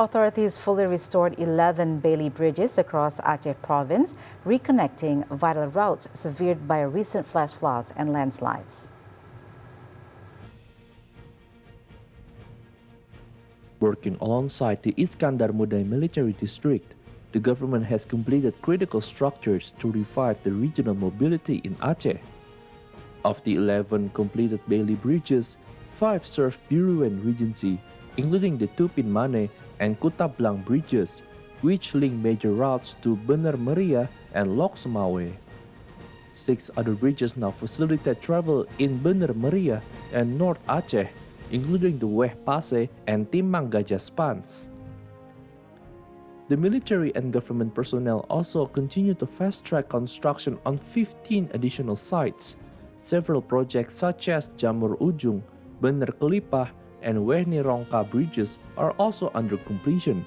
Authorities fully restored 11 Bailey bridges across Aceh province, reconnecting vital routes severed by recent flash floods and landslides. Working alongside the Iskandar Muda military district, the government has completed critical structures to revive the regional mobility in Aceh. Of the 11 completed Bailey bridges, 5 serve Biruan Regency, including the Tupin Mane and Kutablang bridges, which link major routes to Bener Meriah and Lok Sumawe. 6 other bridges now facilitate travel in Bener Meriah and North Aceh, including the Weh Pase and Timang Gajah Spans. The military and government personnel also continue to fast-track construction on 15 additional sites. Several projects such as Jamur Ujung, Bener Kelipah, and Wehni Rongka bridges are also under completion,